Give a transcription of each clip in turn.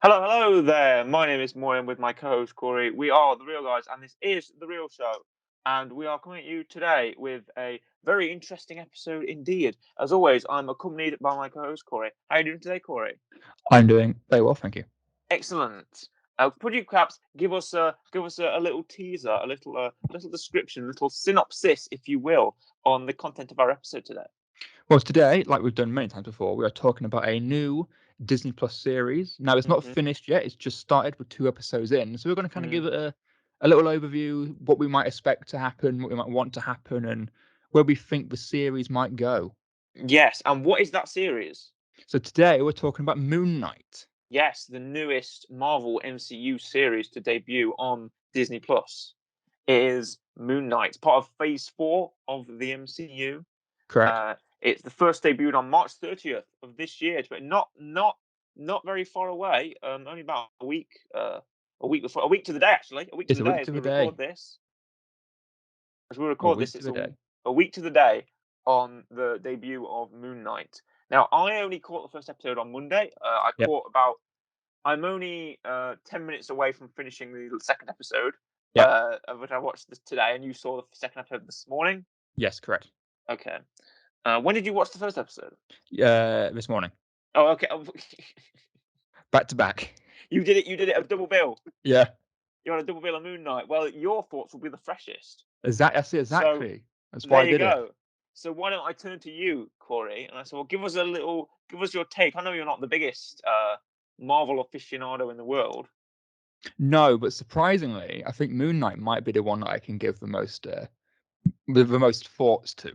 Hello there. My name is Moy, and with my co-host Corey, we are the Real Guys, and this is the Real Show. And we are coming at you today with a very interesting episode indeed. As always, I'm accompanied by my co-host Corey. How are you doing today, Corey? I'm doing very well, thank you. Excellent. Could you perhaps give us a little teaser, a little description, a little synopsis, if you will, on the content of our episode today? Well, today, like we've done many times before, we are talking about a new Disney Plus series. Now, it's not Mm-hmm. finished yet; it's just started with 2 episodes in. So we're going to kind of Mm. give it a little overview, what we might expect to happen, what we might want to happen, and where we think the series might go. Yes, and what is that series? So today, we're talking about Moon Knight. Yes, the newest Marvel MCU series to debut on Disney Plus is Moon Knight, part of Phase 4 of the MCU. Correct. It's the first debuted on March 30th of this year, but not very far away. Only about a week to the day actually, a week to It's the a day week as to we the record day. this. A week to It's the day. a week to the day on the debut of Moon Knight. Now, I only caught the first episode on Monday. Yep. I'm only 10 minutes away from finishing the second episode, Yep. of which I watched this today, and you saw the second episode this morning. Yes, correct. Okay. When did you watch the first episode? This morning, Oh, okay. back to back. You did it. You did it a double bill. Yeah. You're on a double bill of Moon Knight. Well, your thoughts will be the freshest. Exactly. I see So exactly. That's why there I you did it. go. So why don't I turn to you, Corey? And I said, well, give us your take. I know you're not the biggest Marvel aficionado in the world. No, but surprisingly, I think Moon Knight might be the one that I can give the most thoughts to.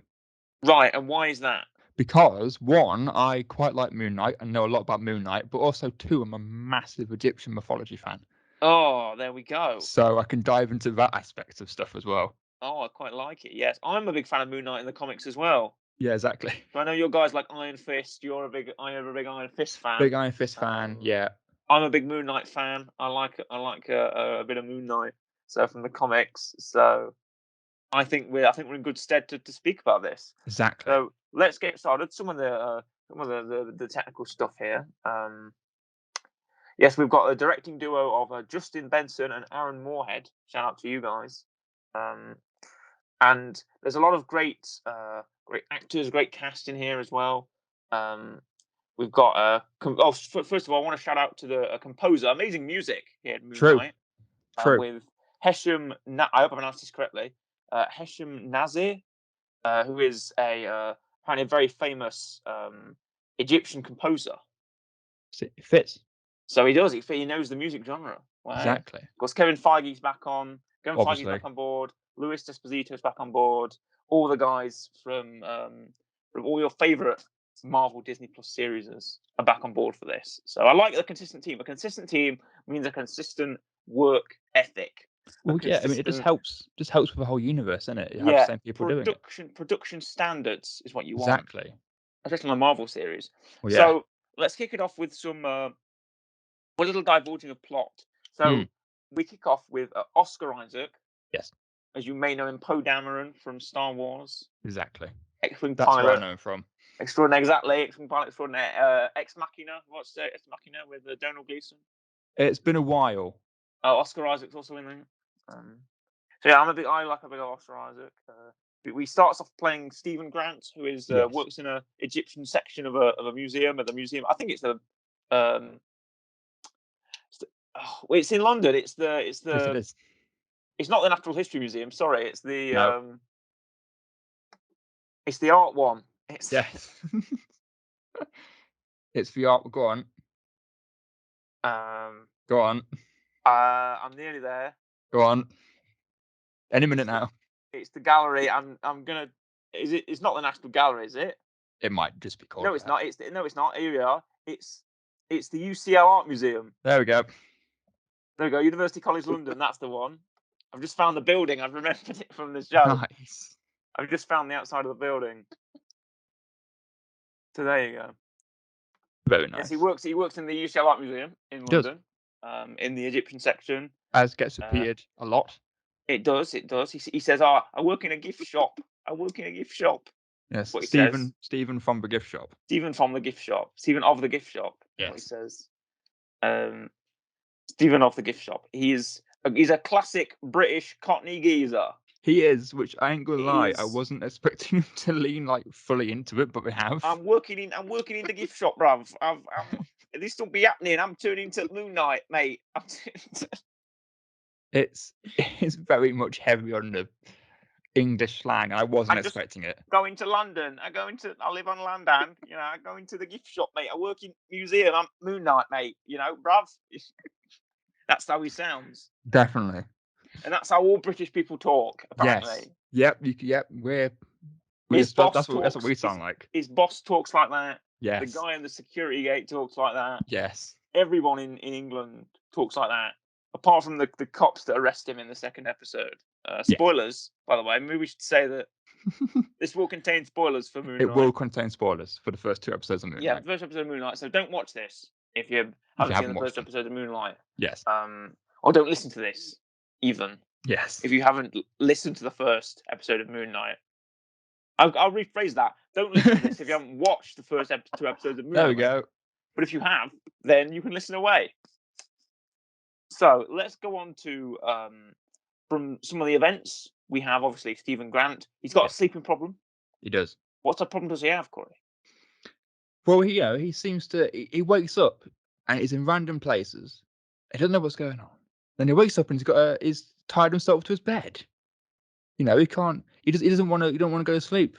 Right, and why is that? Because one, I quite like Moon Knight and know a lot about Moon Knight, but also two, I'm a massive Egyptian mythology fan. Oh, there we go. So I can dive into that aspect of stuff as well. Oh, I quite like it. Yes, I'm a big fan of Moon Knight in the comics as well. Yeah, exactly. So I know your guys like Iron Fist. I'm a big Iron Fist Big fan. Iron Fist fan, Um, yeah. I'm a big Moon Knight fan. I like a bit of Moon Knight. So from the comics. So I think we're in good stead to speak about this. Exactly. So let's get started. Some of the technical stuff here. Yes, we've got a directing duo of Justin Benson and Aaron Moorhead. Shout out to you guys. Um, and there's a lot of great actors, great cast in here as well. Um, we've got first of all, I want to shout out to the composer, amazing music here at Moon True. Knight, True. with I hope I pronounced this correctly. Hesham Nazir, who is apparently a very famous Egyptian composer. It fits. So he knows the music genre. Wow. Of Exactly. course, Kevin Feige's back on. Kevin Feige's Obviously. back on board. Luis Desposito's back on board. All the guys from all your favorite Marvel Disney Plus series are back on board for this. So I like the consistent team. A consistent team means a consistent work ethic. A Well, yeah, I mean, it consistent, just helps with the whole universe, isn't it? You have the yeah, same people doing it. production standards is what you want, Exactly. especially on a Marvel series. Well, yeah. So let's kick it off with some a little divulging of plot. So Mm. we kick off with Oscar Isaac, Yes, as you may know him, Poe Dameron from Star Wars, exactly. X-wing That's where I pilot, know him from. extraordinary, exactly, X-wing pilot extraordinaire, Ex Machina. What's Ex Machina with Donald Gleason? It's been a while. Oscar Isaac's also in there. So yeah, I like a big Oscar Isaac. We starts off playing Stephen Grant, who is Yes. works in a Egyptian section of a museum. At the museum, I think it's um, it's in London. Yes, it is. It's not the Natural History Museum. Sorry, No. it's the art one. It's Yes. It's the art. Go on. um Go on. I'm nearly there. Go on. Any It's minute the now. it's the gallery. I'm gonna. Is it? It's not the National Gallery, is it? It might just be called No, it's that. not. No, it's not. Here we are. It's the UCL Art Museum. There we go. There we go. University College London. That's the one. I've just found the building. I've remembered it from the show. Nice. I've just found the outside of the building. So there you go. Very Yes, nice. he works in the UCL Art Museum in It does. London, in the Egyptian section. As gets Uh, repeated a lot. it does. It does. He says, "Ah, I work in a gift shop. I work in a gift shop." That's Yes. what he says. Stephen from the gift shop. Stephen from the gift shop. Stephen of the gift shop. That's what he Yes. says. Stephen of the gift shop. He's a classic British Cockney geezer. He is, which I ain't gonna lie, I He's- wasn't expecting him to lean like fully into it, but we have. I'm working in the gift shop, bruv. This don't be happening. I'm turning to Moon Knight, mate. It's very much heavy on the English slang. I wasn't I'm just expecting it. going to London. I live on London. You know, I go into the gift shop, mate. I work in museum. I'm Moon Knight, mate. You know, bruv. That's how he sounds, Definitely. and that's how all British people talk. Apparently, Yes. Yep. his boss That's what we sound like. His boss talks like that. Yes. The guy in the security gate talks like that. Yes. Everyone in England talks like that, apart from the cops that arrest him in the second episode. Spoilers, by the way. Maybe we should say that this will contain spoilers for Moon Knight. It will contain spoilers for the first 2 episodes of Moonlight. Yeah, the first episode of Moonlight. So don't watch this if you haven't seen the first episode of Moonlight. Yes. Or don't listen to this, even. Yes. If you haven't listened to the first episode of Moonlight. I'll rephrase that. Don't listen to this if you haven't watched the first 2 episodes of Moonlight. There we go. But if you have, then you can listen away. So let's go on to from some of the events. We have obviously Stephen Grant. He's got a sleeping problem. He does. What type of problem does he have, Corey? Well, he seems to. He wakes up and he's in random places. He doesn't know what's going on. Then he wakes up and he's tied himself to his bed. You know, he can't. He doesn't want to. He don't want to go to sleep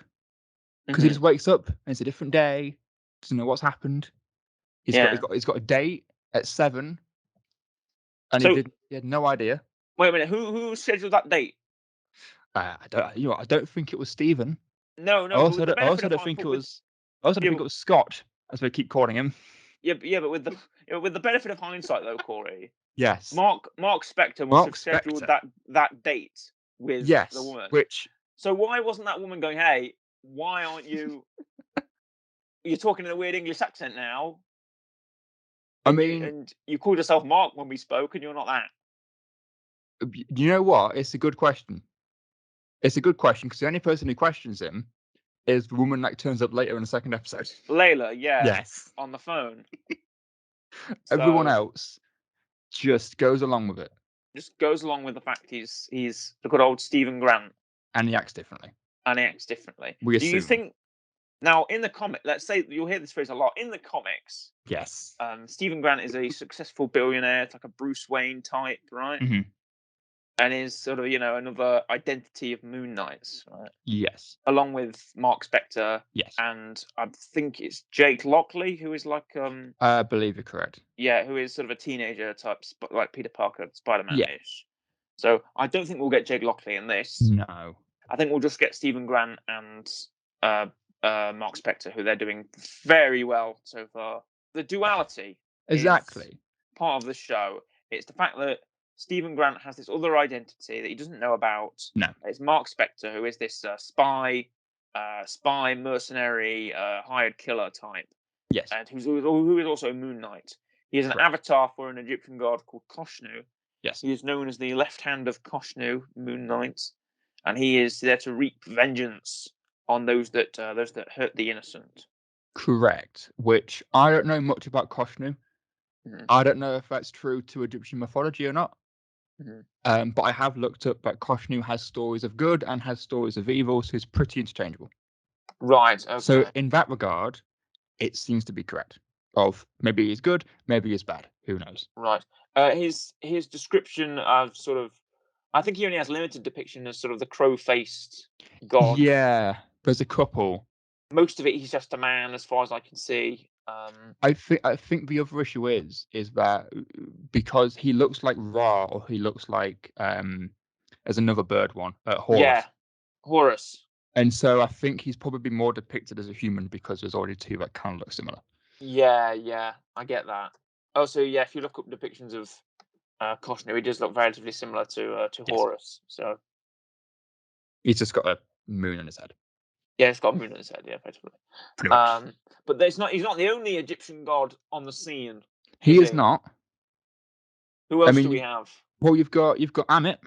because he just wakes up and it's a different day. Doesn't know what's happened. He's got a date at 7, and he had no idea. Wait a minute. Who scheduled that date? I don't think it was Stephen. No. I also don't think it was Scott, as we keep calling him. Yeah, but with the benefit of hindsight, though, Corey. Yes. Marc Spector must have scheduled that date with the woman. So why wasn't that woman going, hey, why aren't you? You're talking in a weird English accent now. And you called yourself Mark when we spoke, and you're not that. You know what? It's a good question. It's a good question because the only person who questions him is the woman that turns up later in the second episode. Layla, yeah. Yes. On the phone. Everyone else just goes along with it. Just goes along with the fact he's the good old Stephen Grant. And he acts differently. Do you think now in the comic? Let's say you'll hear this phrase a lot in the comics. Yes. Stephen Grant is a successful billionaire. It's like a Bruce Wayne type, right? Mm-hmm. And is sort of, another identity of Moon Knight's, right? Yes. Along with Marc Spector. Yes. And I think it's Jake Lockley, who is like I believe you're correct. Yeah, who is sort of a teenager type, like Peter Parker, Spider-Man-ish. Yeah. So I don't think we'll get Jake Lockley in this. No. I think we'll just get Stephen Grant and Marc Spector, who they're doing very well so far. The duality. Exactly. Is part of the show. It's the fact that Stephen Grant has this other identity that he doesn't know about. No. It's Marc Spector, who is this spy, mercenary, hired killer type. Yes. And who is also Moon Knight. He is an avatar for an Egyptian god called Khonshu. Yes. He is known as the left hand of Khonshu, Moon Knight, and he is there to reap vengeance on those that hurt the innocent. Correct. Which I don't know much about Khonshu. Mm-hmm. I don't know if that's true to Egyptian mythology or not. Mm-hmm. But I have looked up that Khonshu has stories of good and has stories of evil, so it's pretty interchangeable. Right. Okay. So in that regard, it seems to be correct. Of maybe he's good, maybe he's bad. Who knows? Right. His description of sort of, I think he only has limited depiction as sort of the crow-faced god. Yeah, there's a couple. Most of it, he's just a man, as far as I can see. I think the other issue is that because he looks like Ra, or he looks like there's another bird one, Horus. Yeah, Horus. And so I think he's probably more depicted as a human because there's already 2 that kind of look similar. Yeah, I get that. Also, yeah, if you look up depictions of Khonshu, he does look relatively similar to Horus. So he's just got a moon on his head. Yeah, he's got a moon on his head. Yeah, effectively. But he's not the only Egyptian god on the scene. He is not. Who else do we have? Well, you've got Amit.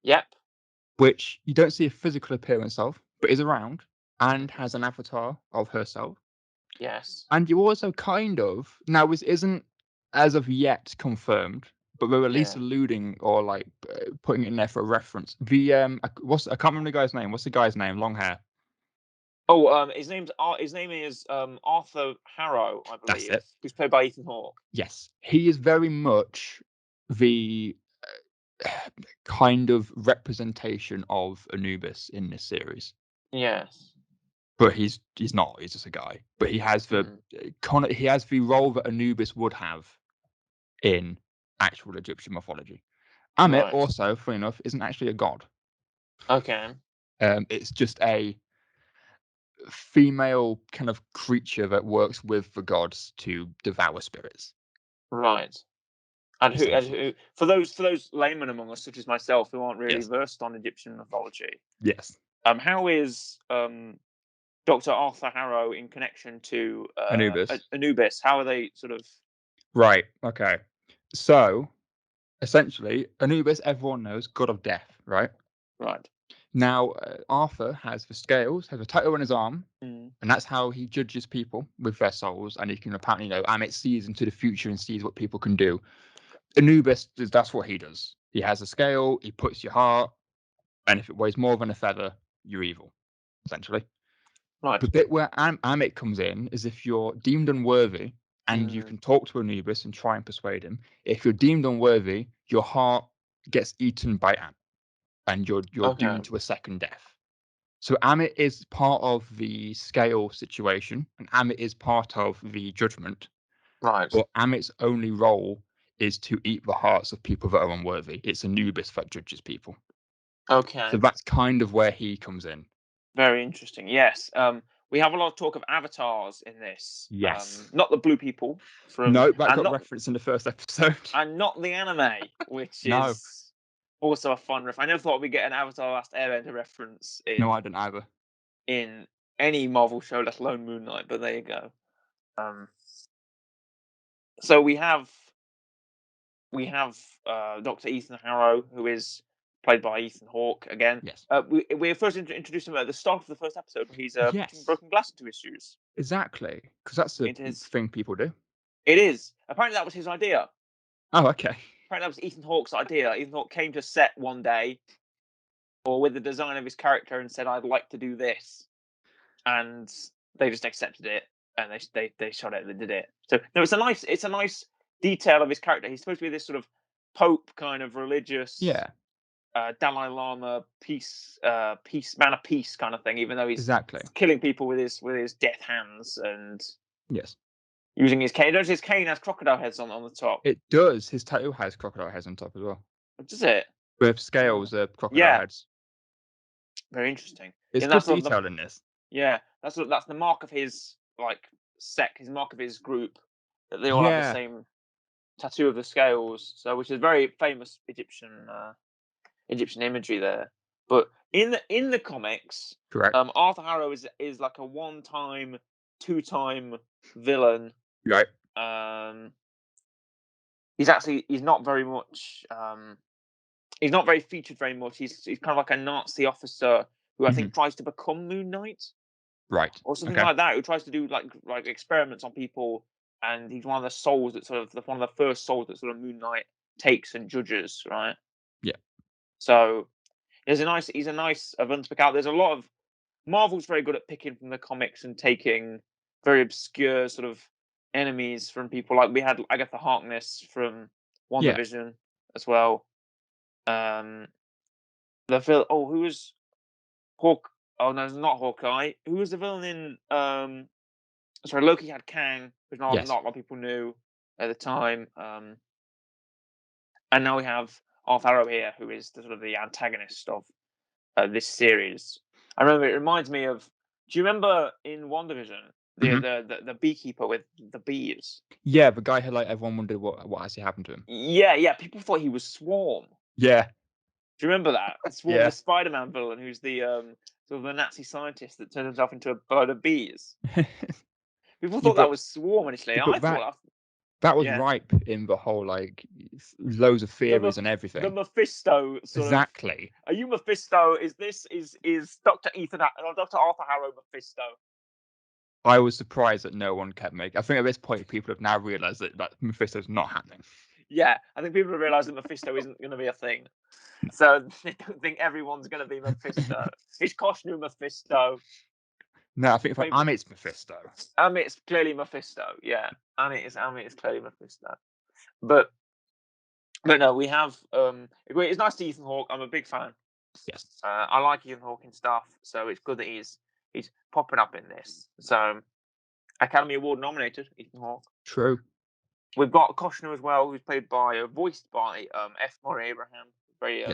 Yep. Which you don't see a physical appearance of, but is around and has an avatar of herself. Yes. And you also kind of now isn't as of yet confirmed, but they're at least Yeah. alluding or like putting it in there for a reference. The I can't remember the guy's name. What's the guy's name? Long hair. Oh, his name is Arthur Harrow, I That's believe, it. who's played by Ethan Hawke. Yes, he is very much the kind of representation of Anubis in this series. Yes. But he's not. He's just a guy. But he has the he has the role that Anubis would have in actual Egyptian mythology. Amit Right. also, funny enough, isn't actually a god. Okay. It's just a female kind of creature that works with the gods to devour spirits. Right. And Essentially. who for those laymen among us, such as myself, who aren't really Yes. versed on Egyptian mythology, Yes. how is Dr. Arthur Harrow in connection to Anubis. Anubis? How are they sort of Right. Okay. So essentially, Anubis, everyone knows, god of death, right? right? Now, Arthur has the scales, has a tattoo on his arm, Mm. and that's how he judges people with their souls. And he can apparently, Amit sees into the future and sees what people can do. Anubis, that's what he does. He has a scale, he puts your heart, and if it weighs more than a feather, you're evil, essentially. Right. The bit where Amit comes in is if you're deemed unworthy, and you Mm. can talk to Anubis and try and persuade him. If you're deemed unworthy, your heart gets eaten by Amit, and you're Okay. doomed to a second death. So Amit is part of the scale situation, and Amit is part of the judgment. Right. But Amit's only role is to eat the hearts of people that are unworthy. It's Anubis that judges people. Okay. So that's kind of where he comes in. Very interesting. Yes. We have a lot of talk of avatars in this. Yes. Not the blue people from, No, that and got not referenced in the first episode. the anime, which No. is also a fun I never thought we'd get an Avatar: Last Airbender reference No, I didn't either. in any Marvel show, let alone Moon Knight. But there you go. So we have Dr. Ethan Harrow, who is played by Ethan Hawke again. Yes. We're first introduced him at the start of the first episode, where he's putting Yes. broken glass into his shoes. Exactly. Because that's the It is. thing people do. It is. Apparently, that was his idea. Oh, okay. Apparently, that was Ethan Hawke's idea. Ethan Hawke came to set one day, or with the design of his character, and said, "I'd like to do this," and they just accepted it, and they shot it. They did it. So no, it's a nice detail of his character. He's supposed to be this sort of pope kind of religious, Yeah, Dalai Lama peace man of peace kind of thing. Even though he's exactly. killing people with his death hands and Yes. using his cane. Notice his cane has crocodile heads on the top. It does. His tattoo has crocodile heads on top as well. Does it? With scales, crocodile Yeah, heads. very interesting. It's And good that's sort of detail in this. yeah, that's the mark of his sect, his mark of his group, that they all have the Yeah. same tattoo of the scales. So, which is very famous Egyptian imagery there. But in the comics, Correct. Arthur Harrow is like a one-time, two-time villain. Right. He's not very much. He's not very featured very much. He's kind of like a Nazi officer who I think tries to become Moon Knight. Right. Or something Okay. like that, who tries to do like experiments on people, and he's one of the souls that one of the first souls that sort of Moon Knight takes and judges, right? Yeah. So he's a nice villain to pick out. There's a lot of Marvel's very good at picking from the comics and taking very obscure sort of enemies from people. Like we had Agatha Harkness from Yeah. WandaVision as well. Who was Hawk? Oh no, it's not Hawkeye. Who was the villain in? Sorry, Loki had Kang, which not Yes. a lot of people knew at the time. And now we have Arthur Harrow here, who is the sort of the antagonist of this series. I remember it reminds me of. Do you remember in WandaVision the beekeeper with the bees? Yeah, the guy who everyone wondered what actually happened to him. Yeah. People thought he was Swarm. Yeah. Do you remember that? Swarm, Yeah. the Spider-Man villain, who's the sort of the Nazi scientist that turned himself into a bird of bees. People thought that was Swarm initially. I thought that was ripe in the whole loads of theories and everything. The Mephisto exactly. Are you Mephisto? Is Dr. Dr. Arthur Harrow Mephisto? I was surprised that no one kept making. I think at this point people have now realised that Mephisto's not happening. Yeah, I think people have realised that Mephisto isn't going to be a thing. So they don't think everyone's going to be Mephisto. It's Khonshu Mephisto. No, I think if it's Mephisto. Amit's clearly Mephisto. Yeah, Amit is clearly Mephisto. But no, we have. It's nice to see Ethan Hawke. I'm a big fan. Yes. I like Ethan Hawke and stuff, so it's good that he's popping up in this. So Academy Award nominated Ethan Hawke. True. We've got Khonshu as well, who's voiced by F. Murray Abraham, very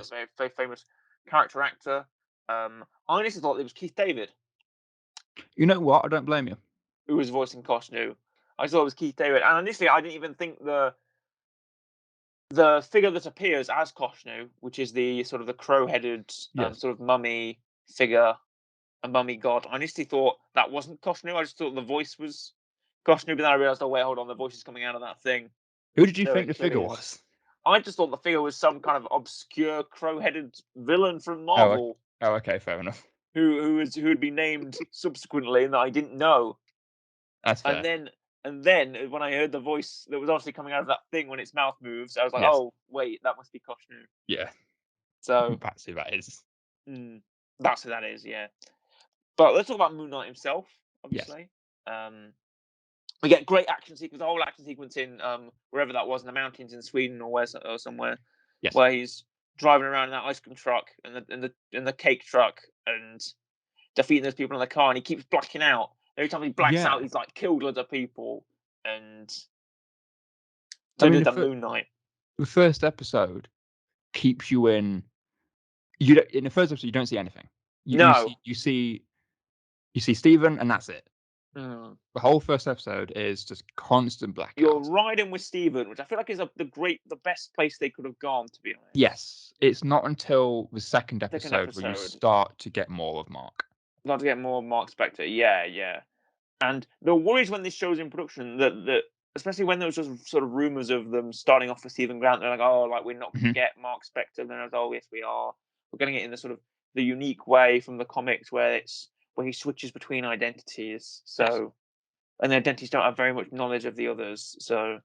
famous character actor. I honestly thought it was Keith David. You know what? I don't blame you. Who was voicing Khonshu? I thought it was Keith David, and initially I didn't even think the figure that appears as Khonshu, which is the sort of the crow-headed sort of mummy figure, a mummy god. I initially thought that wasn't Khonshu. I just thought the voice was Khonshu, but then I realised, oh wait, hold on, the voice is coming out of that thing. Who did you think the figure was? I just thought the figure was some kind of obscure crow-headed villain from Marvel. Oh, okay, fair enough. Who would be named subsequently and that I didn't know. That's fair. And then when I heard the voice that was obviously coming out of that thing when its mouth moves, I was like, oh wait, that must be Khonshu. Yeah. So that's who that is. That's who that is, yeah. But let's talk about Moon Knight himself, obviously. Yes. We get great action sequence, the whole action sequence in wherever that was, in the mountains in Sweden or somewhere, where he's driving around in that ice cream truck and the cake truck and defeating those people in the car, and he keeps blacking out. Every time he blacks out, he's like killed loads of people, and did the Moon Knight. The first episode keeps you in. In the first episode, you don't see anything. You see Stephen, and that's it. The whole first episode is just constant blackouts. You're riding with Stephen, which I feel like is the best place they could have gone, to be honest. Yes, it's not until the second episode where you start to get more of Mark. Start to get more of Marc Spector, yeah. And there were worries when this show's in production that especially when there was just sort of rumors of them starting off with Stephen Grant, they're like, oh, like we're not going to get Marc Spector. And then I was, oh, yes, we are. We're getting it in the sort of the unique way from the comics where he switches between identities. So, and the identities don't have very much knowledge of the others. So,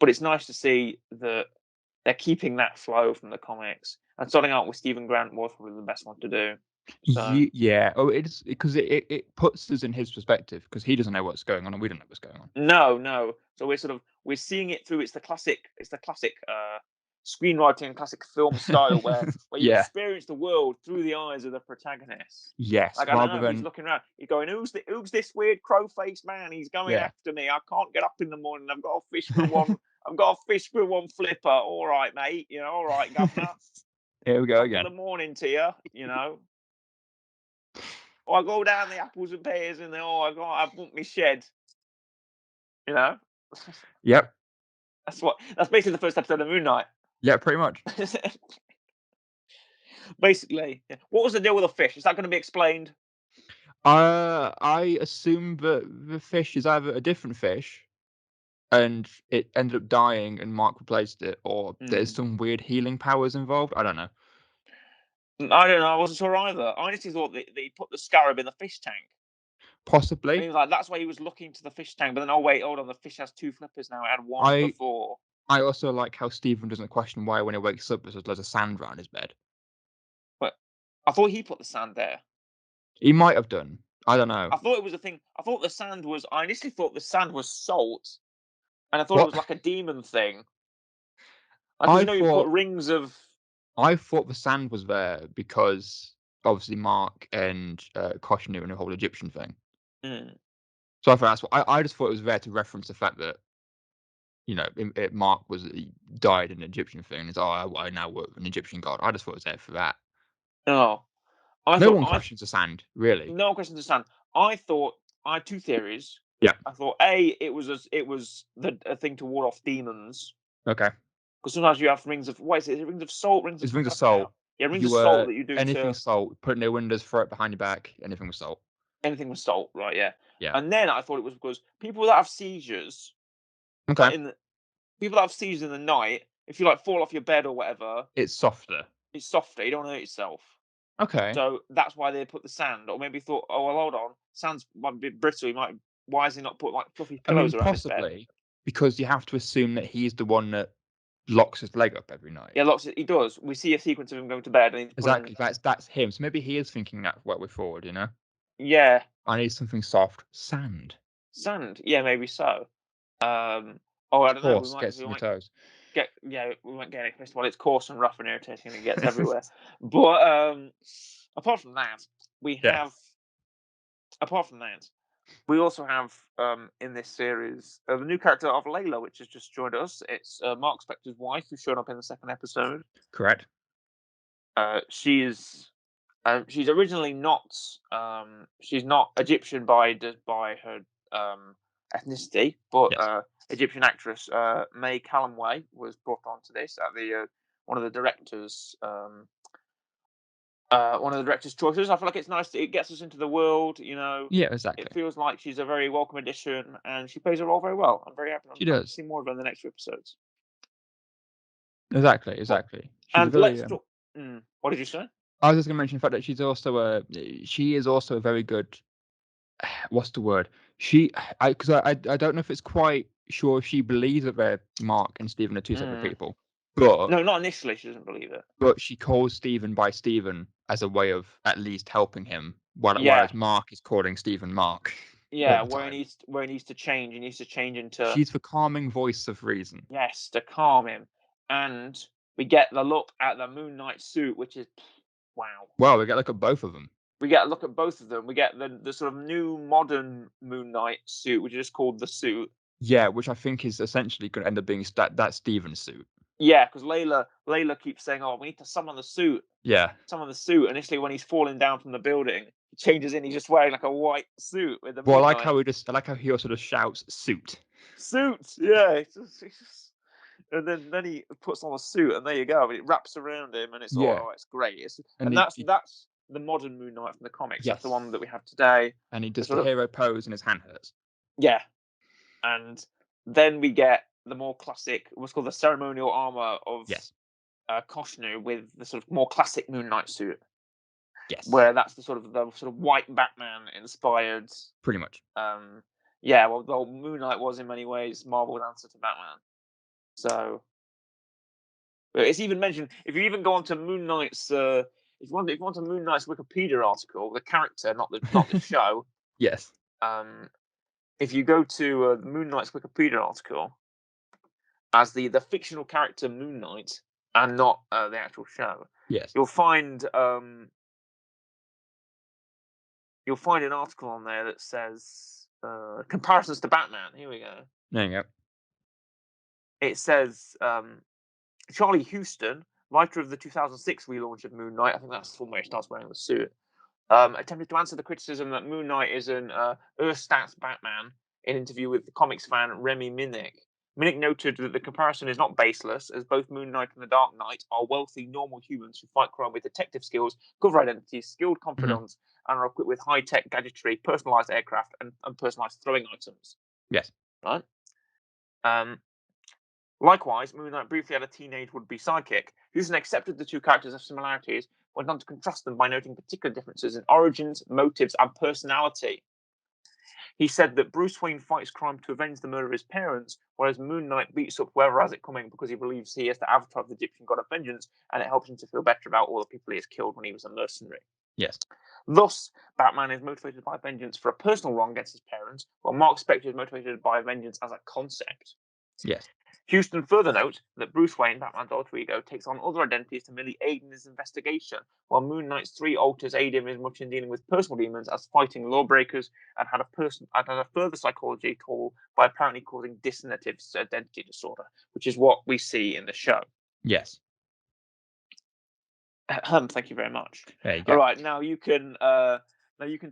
but it's nice to see that they're keeping that flow from the comics, and starting out with Stephen Grant was probably the best one to do. So. Yeah. Oh, it's because it puts us in his perspective, because he doesn't know what's going on and we don't know what's going on. No. So we're seeing it through. It's the classic screenwriting and classic film style where you experience the world through the eyes of the protagonist. Yes. Like, I don't know, he's looking around. He's going, who's this weird crow-faced man? He's going after me. I can't get up in the morning. I've got a fish for one. I've got a fish for one flipper. All right, mate. All right, governor. Here we go again. Good morning to you. Or I go down the apples and pears and I want my shed. Yep. That's basically the first episode of Moon Knight. Yeah, pretty much. Basically. Yeah. What was the deal with the fish? Is that going to be explained? I assume that the fish is either a different fish and it ended up dying and Mark replaced it, or there's some weird healing powers involved. I don't know. I wasn't sure either. I honestly thought that he put the scarab in the fish tank. Possibly. And he was like, that's why he was looking to the fish tank. But then, oh wait, hold on, the fish has two flippers now. It had one before. I also like how Stephen doesn't question why when he wakes up there's loads of sand around his bed. But I thought he put the sand there. He might have done. I don't know. I thought it was a thing. I initially thought the sand was salt. And I thought it was like a demon thing. You put rings of... I thought the sand was there because obviously Mark and Khonshu and the whole Egyptian thing. So I thought that's what I just thought it was there to reference the fact that Mark died in an Egyptian thing. It's I now work with an Egyptian god. I just thought it was there for that. No, no one questions the sand, really. No one questions the sand. I had two theories. Yeah. I thought it was a thing to ward off demons. Okay. Because sometimes you have rings of rings of salt, rings of salt. Yeah, rings of salt that you do. Anything salt, put in their windows, throw it behind your back. Anything with salt. Anything with salt, right? Yeah. Yeah. And then I thought it was because people that have seizures. Okay. People that have seizures in the night, if you fall off your bed or whatever, it's softer. You don't hurt yourself. Okay. So that's why they put the sand, or maybe thought, oh well, hold on, sand's might be brittle. You might why has he not put like fluffy I mean, pillows around his bed? possibly because you have to assume that he's the one that locks his leg up every night. Yeah, he does. We see a sequence of him going to bed, and he's Exactly. That's him. So maybe he is thinking that way forward. You know, yeah, I need something soft. Sand. sand. Yeah, maybe so. Oh, I don't know. Horse gets to my toes. We might get it. First of all, it's coarse and rough and irritating, and it gets everywhere. But apart from that, we Yeah. have. Apart from that, we also have in this series the new character of Layla, which has just joined us. It's Marc Spector's wife, who showed up in the second episode. Correct. She's originally not she's not Egyptian by her ethnicity, but Yes. Egyptian actress May Calamawy was brought onto this at the one of the directors choices. I feel like it's nice that it gets us into the world. You know, Yeah. it Exactly. feels like she's a very welcome addition, and she plays her role very well. I'm very happy. She I'm to does. see more of her in the next few episodes. Exactly. Well, Exactly. She's a and very. let's talk. What did you say? I was just going to mention the fact that she's also she is also a very good. What's the word? Because I don't know if it's quite sure if she believes that Mark and Stephen are two separate people, but No, not initially. She doesn't believe it. but she calls Stephen by Stephen as a way of at least helping him, Yeah. whereas Mark is calling Stephen Mark. Yeah, all the time. where he needs to change. He needs to change into She's the calming voice of reason. yes to calm him, and we get the look at the Moon Knight suit, which is wow. Well, we get look at both of them. We get a look at both of them. We get the sort of new modern Moon Knight suit, which is just called the suit. Yeah, which I think is essentially going to end up being that Stephen suit. Yeah, because Layla keeps saying, "Oh, we need to summon the suit." Yeah. Summon the suit. Initially, when he's falling down from the building, he changes in. He's just wearing like a white suit with the Well, Moon I Knight. like how he also just shouts suit. Suit. Yeah. It's just and then he puts on a suit, and there you go. It wraps around him, and it's Yeah. it's great. And That's the modern Moon Knight from the comics. Yes. That's the one that we have today. And he does the hero pose, and his hand hurts. Yeah, and then we get the more classic, what's called the ceremonial armor of Khonshu with the sort of more classic Moon Knight suit. Yes. Where that's the sort of white Batman inspired. Pretty much. Yeah. Well, the whole Moon Knight was in many ways Marvel's answer to Batman. So it's even mentioned if you even go onto Moon Knight's if you want a Moon Knight's Wikipedia article, the character, not the show. Yes. If you go to the Moon Knight's Wikipedia article, as the fictional character Moon Knight and not the actual show, yes, you'll find an article on there that says comparisons to Batman. Here we go. There you go. It says Charlie Houston, writer of the 2006 relaunch of Moon Knight, I think that's the one where he starts wearing the suit, attempted to answer the criticism that Moon Knight is an Earth-stats Batman in an interview with the comics fan Remy Minnick. Minnick noted that the comparison is not baseless, as both Moon Knight and the Dark Knight are wealthy, normal humans who fight crime with detective skills, cover identities, skilled confidants, and are equipped with high-tech gadgetry, personalized aircraft, and personalized throwing items. Yes. Right? Likewise, Moon Knight briefly had a teenage would-be sidekick. Houston accepted the two characters' have similarities, went on to contrast them by noting particular differences in origins, motives, and personality. He said that Bruce Wayne fights crime to avenge the murder of his parents, whereas Moon Knight beats up whoever has it coming because he believes he is the avatar of the Egyptian god of vengeance, and it helps him to feel better about all the people he has killed when he was a mercenary. Yes. Thus, Batman is motivated by vengeance for a personal wrong against his parents, while Marc Spector is motivated by vengeance as a concept. Yes. Houston further notes that Bruce Wayne, Batman's alter ego, takes on other identities to merely aid in his investigation, while Moon Knight's three alters aid him as much in dealing with personal demons as fighting lawbreakers, and had a further psychology tool by apparently causing dissociative identity disorder, which is what we see in the show. Yes. Thank you very much. There you go. All right, now you can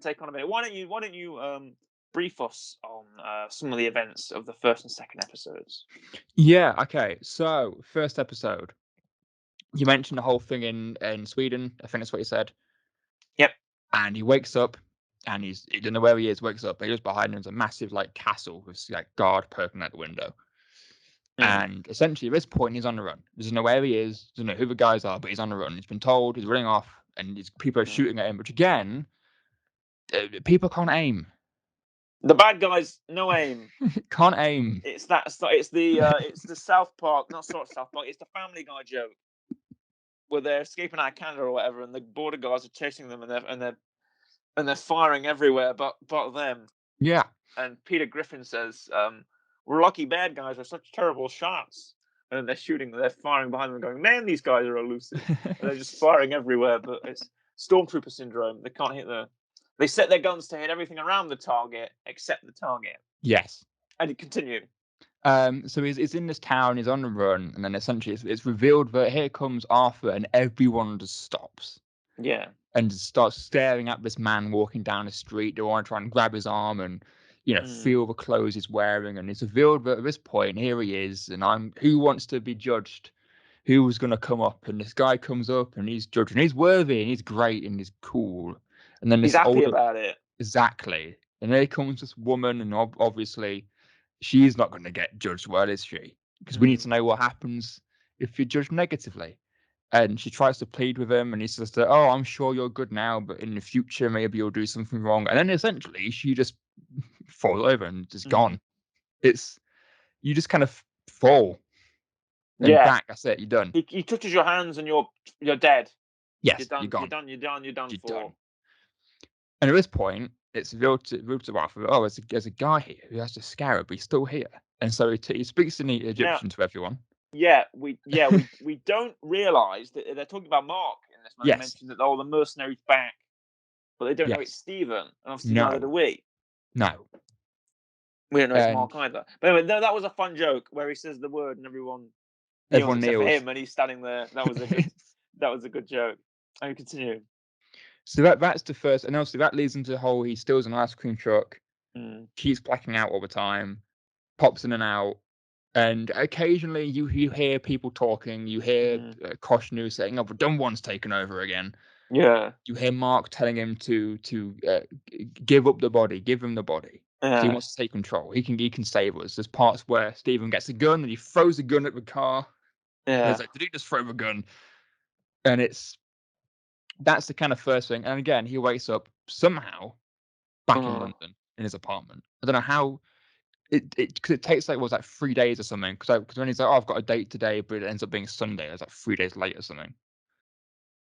take on a minute. Why don't you brief us on some of the events of the first and second episodes? Yeah. Okay. So first episode, you mentioned the whole thing in Sweden. I think that's what you said. Yep. And he wakes up, and he doesn't know where he is. Wakes up, and just behind him is a massive castle with guard poking out the window. And essentially, at this point, he's on the run. He doesn't know where he is. Doesn't know who the guys are, but he's on the run. He's been told he's running off, and people are shooting at him. Which again, people can't aim. The bad guys, no aim. Can't aim. It's the South Park, not sort of South Park. It's the Family Guy joke where they're escaping out of Canada or whatever, and the border guards are chasing them, and they're firing everywhere, but them. Yeah. And Peter Griffin says, "We're lucky bad guys are such terrible shots." And then they're firing behind them, going, "Man, these guys are elusive." And they're just firing everywhere, but it's stormtrooper syndrome. They can't hit They set their guns to hit everything around the target except the target. Yes. And it continued. So he's in this town, he's on the run, and then essentially it's revealed that here comes Arthur, and everyone just stops. Yeah. And starts staring at this man walking down the street. They want to try and grab his arm and, feel the clothes he's wearing. And it's revealed that at this point, here he is, and who wants to be judged? Who was going to come up? And this guy comes up, and he's judged, and he's worthy, and he's great, and he's cool. And then He's this happy about it. Exactly. And here comes this woman, and obviously, she's not going to get judged well, is she? Because we need to know what happens if you're judged negatively. And she tries to plead with him, and he says that, "Oh, I'm sure you're good now, but in the future, maybe you'll do something wrong." And then essentially, she just falls over and is gone. You just kind of fall. And back, that's it, you're done. He touches your hands and you're dead. Yes, you're done. You're gone. You're done for. Done. And at this point, it's revealed to Arthur, oh, there's a guy here who has the scarab, but he's still here. And so he speaks in the Egyptian to everyone. Yeah, we don't realise that they're talking about Mark in this. They mentioned that the mercenary's back, but they don't know it's Stephen, and obviously neither do we. No. We don't know it's Mark either. But anyway, that was a fun joke where he says the word and everyone kneels except for him, and he's standing there. That was a good joke. And we continue. So that's the first, and obviously that leads into the whole he steals an ice cream truck, keeps blacking out all the time, pops in and out, and occasionally you hear people talking, you hear Khonshu saying, "Oh, the dumb one's taken over again." Yeah. You hear Mark telling him to give up the body, give him the body. So he wants to take control. He can save us. There's parts where Stephen gets a gun and he throws a gun at the car. Yeah. He's like, "Did he just throw a gun?" And that's the kind of first thing. And again, he wakes up somehow back in London in his apartment. I don't know how because it takes like 3 days or something. Because when he's like, "Oh, I've got a date today," but it ends up being Sunday. It's like 3 days later or something.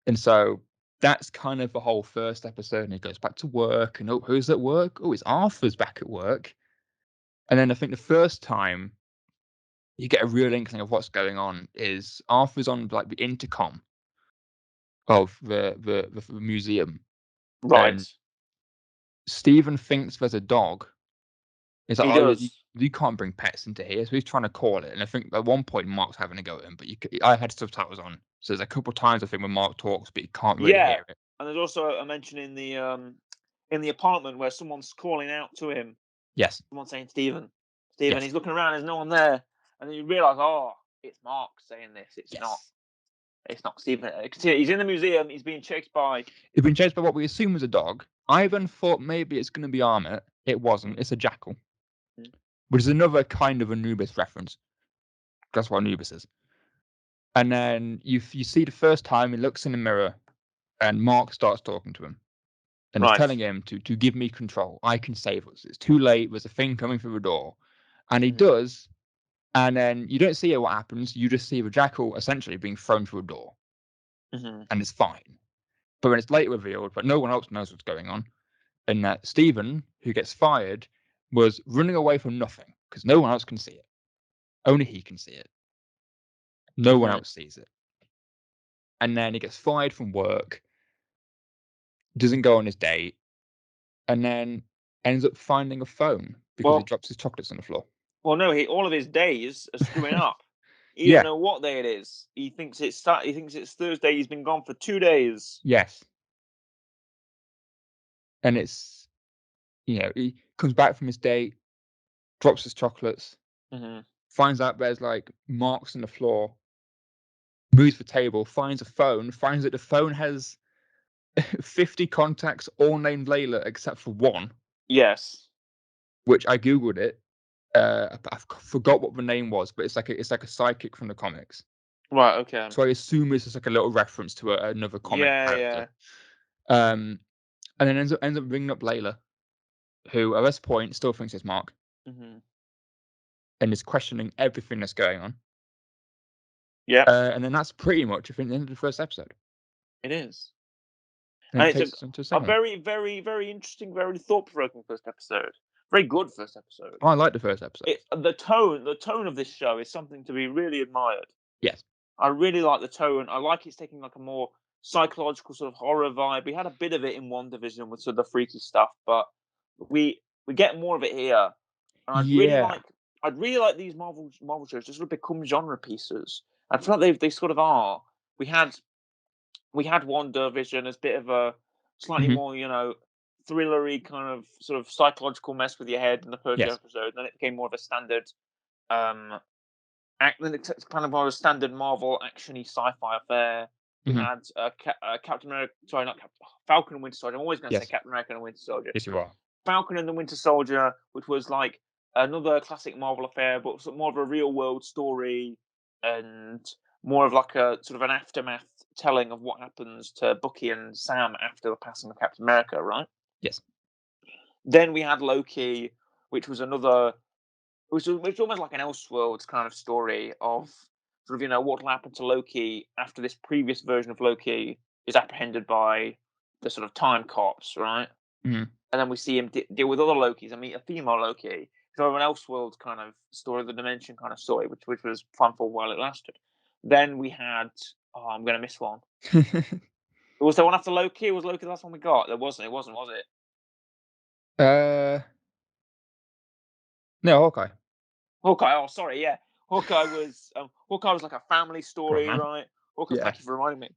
And so that's kind of the whole first episode. And he goes back to work, and who's at work? Oh, it's Arthur's back at work. And then I think the first time you get a real inkling of what's going on is Arthur's on like the intercom of the museum. Right. And Stephen thinks there's a dog. He's like, "Oh, you can't bring pets into here." So he's trying to call it. And I think at one point Mark's having a go at him, but I had subtitles on. So there's a couple of times I think when Mark talks, but you can't really hear it. And there's also a mention in the apartment where someone's calling out to him. Yes. Someone saying, Stephen. He's looking around, there's no one there. And then you realise, oh, it's Mark saying this. It's not Stephen. He's in the museum, he's being chased by what we assume was a dog. I then thought maybe it's going to be Armit. It wasn't. It's a jackal. Which is another kind of Anubis reference. That's what Anubis is. And then you see the first time he looks in the mirror and Mark starts talking to him. And he's telling him to give me control. I can save us. It's too late. There's a thing coming through the door. And he does. And then you don't see what happens. You just see the jackal essentially being thrown through a door. And it's fine. But when it's later revealed, but no one else knows what's going on, and that Stephen, who gets fired, was running away from nothing because no one else can see it. Only he can see it. No one else sees it. And then he gets fired from work, doesn't go on his date, and then ends up finding a phone because he drops his chocolates on the floor. Well, no, all of his days are screwing up. He doesn't know what day it is. He thinks it's Thursday. He's been gone for 2 days. Yes. And it's, he comes back from his date, drops his chocolates, finds out there's like marks on the floor, moves the table, finds a phone, finds that the phone has 50 contacts, all named Layla except for one. Yes. Which I googled it. I forgot what the name was, but it's like a psychic from the comics. Right. Okay. So I assume it's just like a little reference to another comic character. And then ends up ringing up Layla, who at this point still thinks it's Mark Mm-hmm. and is questioning everything that's going on. Yeah, And then that's pretty much, I think, the end of the first episode. it is. And And it it's takes us into a a second one. very, very, very interesting, very thought-provoking first episode. Very good first episode. I like the first episode. The tone of this show is something to be really admired. Yes. I really like the tone. I like it's taking like a more psychological sort of horror vibe. We had a bit of it in WandaVision with sort of the freaky stuff, but we get more of it here. And Yeah. I'd really like these Marvel shows to sort of become genre pieces. I feel like they sort of are. We had WandaVision as a bit of a slightly Mhm. more, thrillery kind of sort of psychological mess with your head in the first Yes. episode. Then it became more of a standard um then it's kind of more a standard Marvel actiony sci-fi affair. We Mhm. had Captain America, sorry, not Captain, Falcon and Winter Soldier. I'm always going to say Yes. Captain America and Winter Soldier. Yes, you are. Falcon and the Winter Soldier, which was like another classic Marvel affair, but more of a real world story and more of like a sort of an aftermath telling of what happens to Bucky and Sam after the passing of Captain America, right? Yes. Then we had Loki, which was another, which was almost like an Elseworlds kind of story of sort of, what will happen to Loki after this previous version of Loki is apprehended by the sort of time cops, right? Mhm. And then we see him deal with other Lokis and meet a female Loki. So an Elseworlds kind of story, the Dimension kind of story, which was fun for a while it lasted. Then we had, I'm going to miss one. Was there one after Loki? Or was Loki the last one we got? There wasn't. It wasn't, was it? No, Hawkeye. Hawkeye. Oh, sorry. Yeah, Hawkeye was like a family Go on, story, man. right? Hawkeye. Yeah. Thank you for reminding me.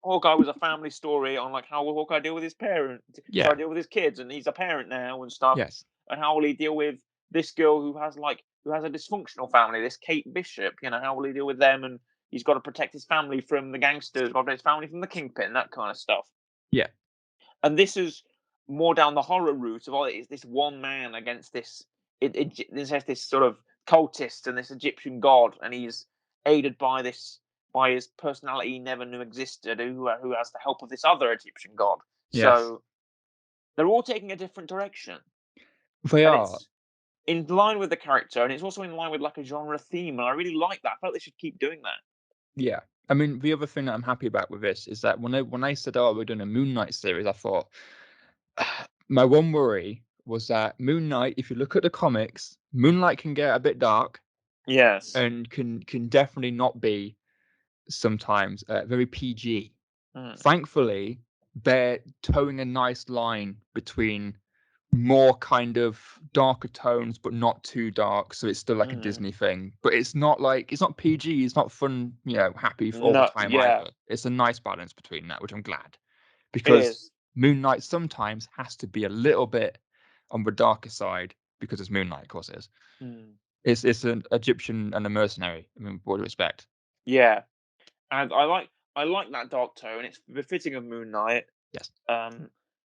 Hawkeye was a family story on like how will Hawkeye deal with his parents, Yeah. deal with his kids, and he's a parent now and stuff. Yes. And how will he deal with this girl who has a dysfunctional family, this Kate Bishop? How will he deal with them? And he's got to protect his family from the gangsters, protect his family from the Kingpin, that kind of stuff. Yeah. And this is more down the horror route of it's this one man against this this sort of cultist and this Egyptian god, and he's aided by his personality he never knew existed, who has the help of this other Egyptian god. Yes. So they're all taking a different direction, They and are. it's in line with the character, and it's also in line with like a genre theme, and I really like that. I felt they should keep doing that. Yeah. I mean, the other thing that I'm happy about with this is that when they said, "Oh, we're doing a Moon Knight series," I thought my one worry was that Moon Knight, if you look at the comics, Moonlight can get a bit dark Yes. and can definitely not be sometimes very PG. Mm. Thankfully, they're towing a nice line between more kind of darker tones, but not too dark, so it's still like a Disney thing. But it's not PG, it's not fun, happy all the No, time yeah, either. It's a nice balance between that, which I'm glad. it Because is. Moon Knight sometimes has to be a little bit on the darker side because it's Moon Knight, of course it is. Mm. It's an Egyptian and a mercenary. I mean, what do you expect? Yeah. And I like that dark tone. It's befitting of Moon Knight. Yes.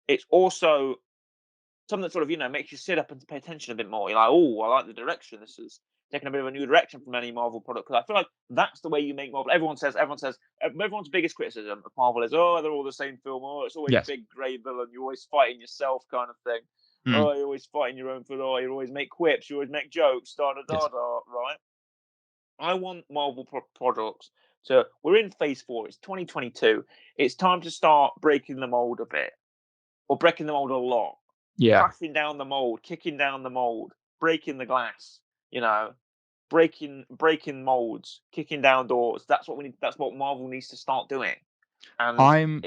It's also something that sort of makes you sit up and pay attention a bit more. You're like, oh, I like the direction. This is taking a bit of a new direction from any Marvel product, because I feel like that's the way you make Marvel. Everyone's biggest criticism of Marvel is, oh, they're all the same film. Oh, it's always Yes. big grey villain. You're always fighting yourself, kind of thing. Mm. Oh, you're always fighting your own foot. Oh, you always make quips. You always make jokes. Da da da Yes. da. Right. I want Marvel products. So we're in phase 4. It's 2022. It's time to start breaking the mold a bit, or breaking the mold a lot. Yeah. Crashing down the mold, kicking down the mold, breaking the glass. Breaking molds, kicking down doors. That's what we need. That's what Marvel needs to start doing. And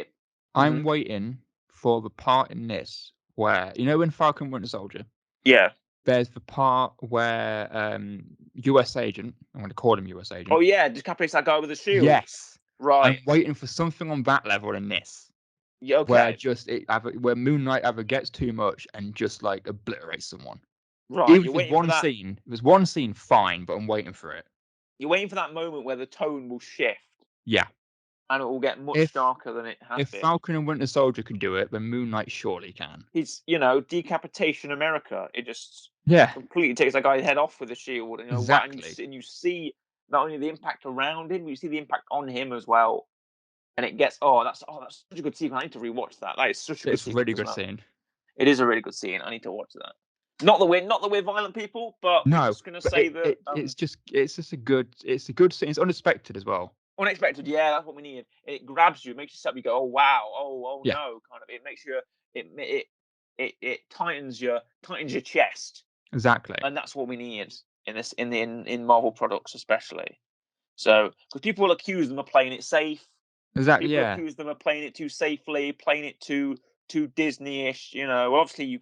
I'm waiting for the part in this where when Falcon Winter Soldier, yeah. there's the part where US Agent, I'm going to call him US Agent. Oh yeah, decapitates that guy with a shield. Yes. Right. I'm waiting for something on that level in this. Yeah. Okay. Where Moon Knight either gets too much and just like obliterates someone. Right. Even You're if there's waiting for one that. scene, if there's one scene, fine, but I'm waiting for it. You're waiting for that moment where the tone will shift. Yeah. And it will get much darker than it has If been. Falcon and Winter Soldier can do it, then Moon Knight surely can. It's decapitation America. It just completely takes that guy's head off with a shield, and Exactly. and you see not only the impact around him, you see the impact on him as well. And it gets that's such a good sequence. I need to rewatch that. That is such a good It's a really sequence as good well. scene. It is a really good scene. I need to watch that. Not that we're violent people, but we're No, just gonna but say that it's just a good scene. It's unexpected as well. unexpected. Yeah, that's what we need. It grabs you, makes you stop. You go, oh wow, oh Yeah. no, kind of. It makes you. It tightens your chest, Exactly. and that's what we need in Marvel products especially. So because people will accuse them of playing it safe. Exactly. People Yeah. accuse them of playing it too safely, playing it too Disney-ish. Well, obviously you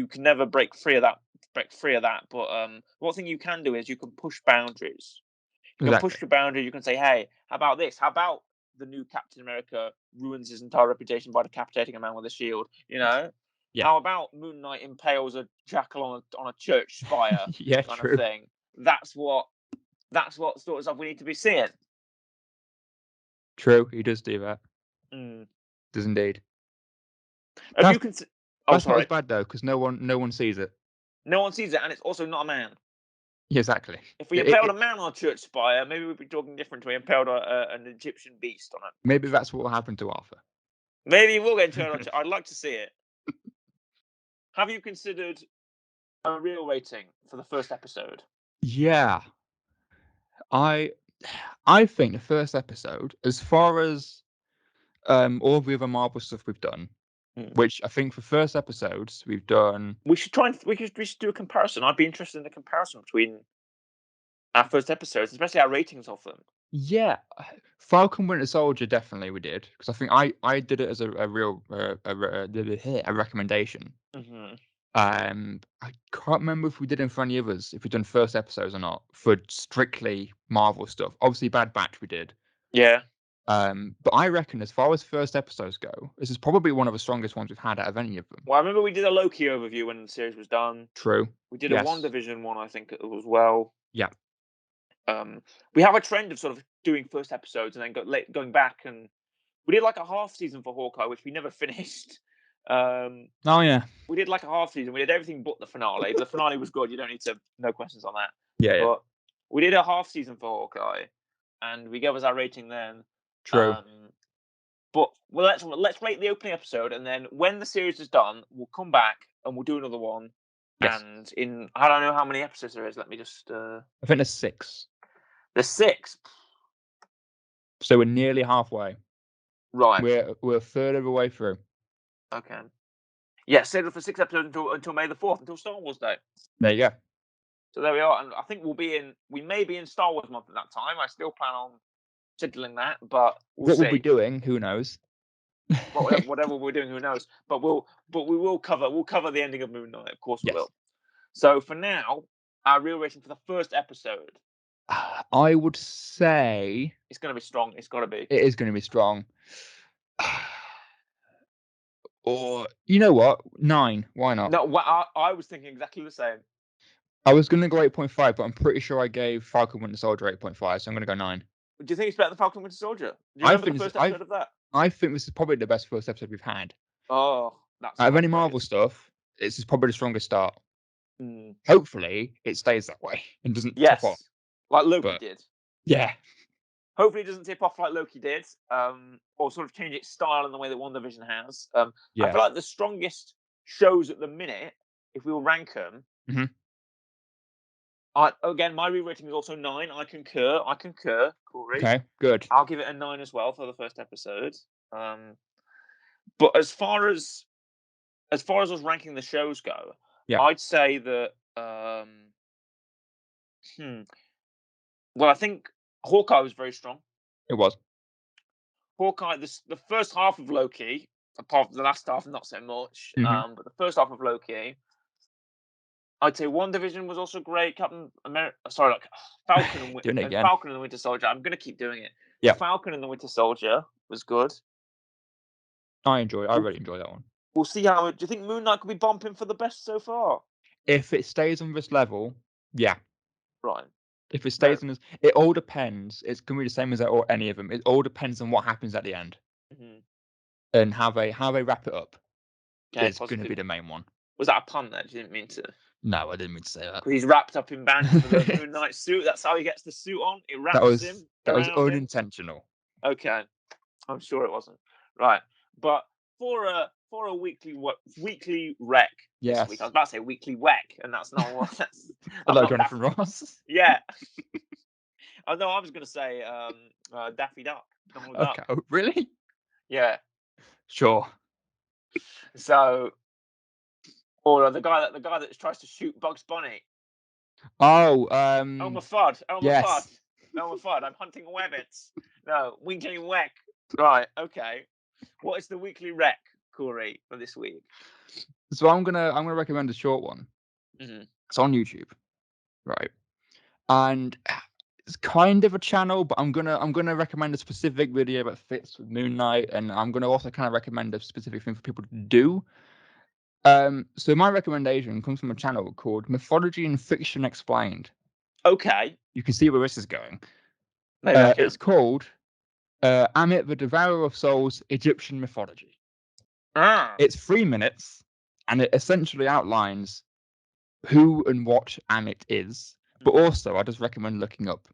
can never break free of that. But one thing you can do is you can push boundaries. You can Exactly. push the boundary. You can say, hey, how about this? How about the new Captain America ruins his entire reputation by decapitating a man with a shield? Yeah. How about Moon Knight impales a jackal on a church spire? Yeah. Kind True. of thing. That's what sort of stuff we need to be seeing. True. He does do that. Mm. Does indeed. If you can, That's not as bad though, because no one sees it. No one sees it, and it's also not a man. Yeah, exactly. If we impaled a man on a church spire, maybe we'd be talking different. We impaled an Egyptian beast on it. Maybe that's what will happen to Arthur. Maybe we'll get turned on. I'd like to see it. Have you considered a real rating for the first episode? Yeah, I think the first episode, as far as all the other Marvel stuff we've done, which I think for first episodes we've done. We should do a comparison. I'd be interested in the comparison between our first episodes, especially our ratings of them. Yeah, Falcon Winter Soldier definitely we did, because I think I did it as a real a recommendation. Mm-hmm. I can't remember if we did it for any others, if we've done first episodes or not, for strictly Marvel stuff. Obviously, Bad Batch we did. Yeah. But I reckon as far as first episodes go, this is probably one of the strongest ones we've had out of any of them. Well, I remember we did a Loki overview when the series was done. True. We did a WandaVision one, I think, as well. Yeah. We have a trend of sort of doing first episodes and then going back, and we did like a half season for Hawkeye, which we never finished. Oh yeah. We did like a half season. We did everything but the finale. But the finale was good. You don't need to. No questions on that. Yeah. But we did a half season for Hawkeye, and we gave us our rating then. True. But let's rate the opening episode, and then when the series is done, we'll come back and we'll do another one. Yes. And I don't know how many episodes there is. Let me just. I think there's 6. There's 6. So we're nearly halfway. Right. We're a third of the way through. Okay. Yeah, scheduled for 6 episodes until May the 4th, until Star Wars Day. There you go. So there we are, and I think we may be in Star Wars month at that time. I still plan on scheduling that, but we'll see. We'll be doing, who knows? Whatever we're doing, who knows? But we will cover the ending of Moon Knight, of course we will. So for now, our real rating for the first episode, I would say it's going to be strong. It's got to be. It is going to be strong. Or you know what? 9. Why not? No, I was thinking exactly the same. I was going to go 8.5, but I'm pretty sure I gave Falcon Winter Soldier 8.5, so I'm going to go 9. Do you think it's better than Falcon Winter Soldier? Do you remember the first episode of that? I think this is probably the best first episode we've had. Oh, that's out of any Marvel stuff, this is probably the strongest start. Mm. Hopefully, it stays that way and doesn't tip off. Like Loki did. Yeah. Hopefully, it doesn't tip off like Loki did, or sort of change its style in the way that WandaVision has. I feel like the strongest shows at the minute, if we will rank them. Mm-hmm. Again, my re-rating is also 9. I concur, Corey. Okay, good. I'll give it a 9 as well for the first episode. But as far as us ranking the shows go, I'd say that. Well, I think Hawkeye was very strong. It was. Hawkeye, the first half of Loki, apart from the last half, not so much. Mm-hmm. But the first half of Loki, I'd say WandaVision was also great. Falcon and the Winter Soldier. I'm gonna keep doing it. Yeah. Falcon and the Winter Soldier was good. I really enjoy that one. We'll see how. Do you think Moon Knight could be bumping for the best so far? If it stays on this level, yeah. Right. If it stays on this, it all depends. It's gonna be the same as or any of them. It all depends on what happens at the end, and how they wrap it up. Okay, it's going to be the main one. Was that a pun there? You didn't mean to. No, I didn't mean to say that. He's wrapped up in bandages with a Moon Knight suit. That's how he gets the suit on. It wraps him. That was unintentional. Okay, I'm sure it wasn't. Right, but for a weekly rec this week. I Yes. was about to say weekly whack, and that's not what that's. I'm Hello, not Jonathan Daffy. Ross. Yeah. Oh no, I was gonna say Daffy Duck, Donald Okay. Duck. Oh, really? Yeah. Sure. So, or the guy that tries to shoot Bugs Bunny. Oh, Elmer Fudd. yes. Elmer Fudd. I'm hunting rabbits. No, weekly whack. Right. Okay. What is the weekly rec, Corey, for this week? So I'm gonna recommend a short one. Mm-hmm. It's on YouTube, right? And it's kind of a channel, but I'm gonna recommend a specific video that fits with Moon Knight, and I'm gonna also kind of recommend a specific thing for people to do. So my recommendation comes from a channel called Mythology and Fiction Explained. Okay. You can see where this is going. Maybe I can. It's called Amit, the Devourer of Souls, Egyptian Mythology. Ah. It's 3 minutes, and it essentially outlines who and what Amit is. But also, I just recommend looking up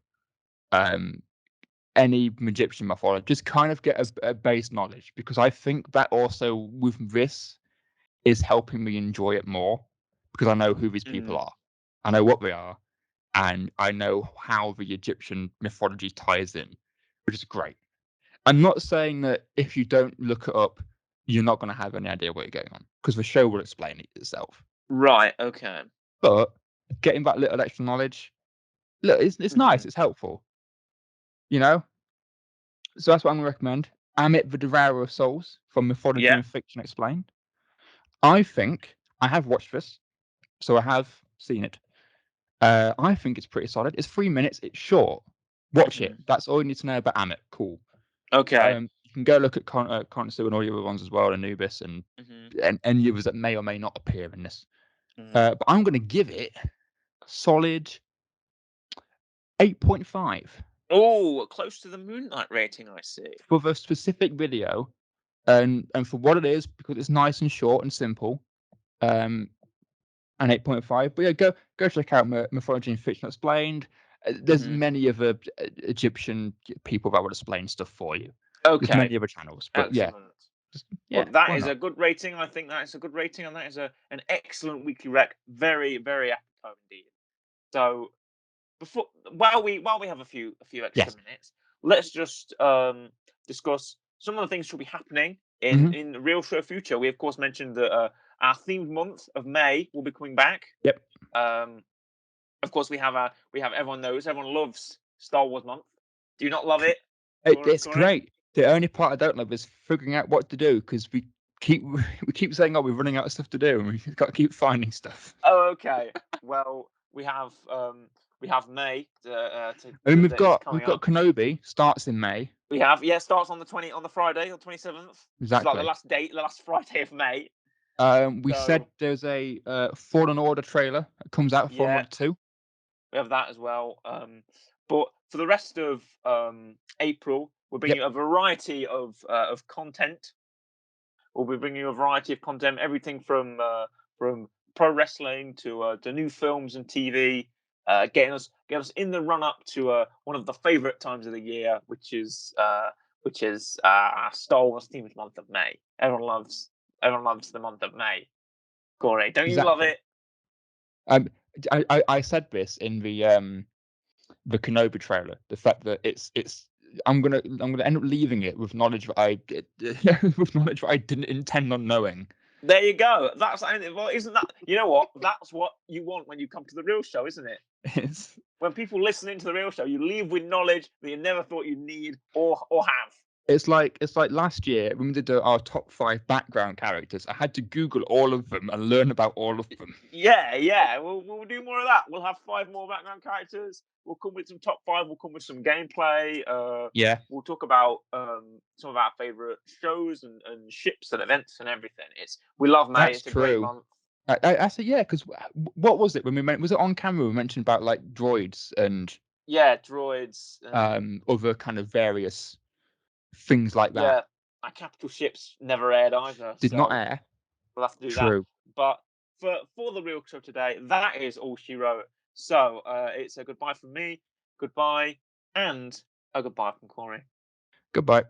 any Egyptian mythology, just kind of get a base knowledge, because I think that also with this is helping me enjoy it more, because I know who these people are, I know what they are, and I know how the Egyptian mythology ties in, which is great. I'm not saying that if you don't look it up, you're not going to have any idea what you're going on, because the show will explain it itself. Right. Okay. But getting that little extra knowledge, look, it's nice, it's helpful, you know. So that's what I'm going to recommend. Amit, the Devourer of Souls, from Mythology Yeah. and Fiction Explained. I think I have watched this, so I have seen it. I think it's pretty solid. It's 3 minutes. It's short. Watch it. That's all you need to know about Amit. Cool. Okay. You can go look at Khonshu and all the other ones as well, Anubis and any others that may or may not appear in this. But I'm going to give it a solid 8.5 Oh, close to the Moon Knight rating, I see. for the specific video, and for what it is, because it's nice and short and simple. And 8.5. But yeah, go check out Mythology and Fiction Explained. There's many other Egyptian people that will explain stuff for you. There's Okay. many other channels, but Excellent. yeah, Well, that why is not? a good rating. I think that is a good rating, and that is an excellent weekly rec. Very, very apropos indeed. So, while we have a few extra Yes. minutes, let's just discuss some of the things that will be happening in the real show future. We of course mentioned that our themed month of May will be coming back. Yep. Of course, we have everyone loves Star Wars month. Do you not love it? It's Corey? great. The only part I don't love is figuring out what to do, because we keep saying, "Oh, we're running out of stuff to do," and we've got to keep finding stuff. Oh, okay. Well, we have May I mean, we've that is got coming up. Kenobi starts in May. We have starts on the Friday, on the 27th. Which is like Exactly. the last Friday of May. We said there's a Fallen Order trailer that comes out. Fallen Order 2. We have that as well. But for the rest of April, we're bringing you a variety of content. We'll be bringing you a variety of content, everything from pro wrestling to new films and TV, getting us in the run up to one of the favourite times of the year, which is our Star Wars themed month of May. Everyone loves the month of May. Corey, don't you love it? I said this in the Kenobi trailer. The fact that it's I'm gonna end up leaving it with knowledge that I didn't intend on knowing. There you go. Well, isn't that, you know what? That's what you want when you come to the real show, isn't it? It's When people listen into the real show, you leave with knowledge that you never thought you'd need or have. It's like last year when we did our top 5 background characters. I had to Google all of them and learn about all of them. Yeah. We'll do more of that. We'll have 5 more background characters. We'll come with some top 5. We'll come with some gameplay. We'll talk about some of our favorite shows and ships and events and everything. We love May. That's It's a true. great month. I said because what was it when was it on camera? We mentioned about like droids and droids and other kind of various things like that. Yeah, our capital ships never aired either. Did not air. We'll have to do True. that. But for the real show today, that is all she wrote. So it's a goodbye from me, goodbye, and a goodbye from Corey. Goodbye.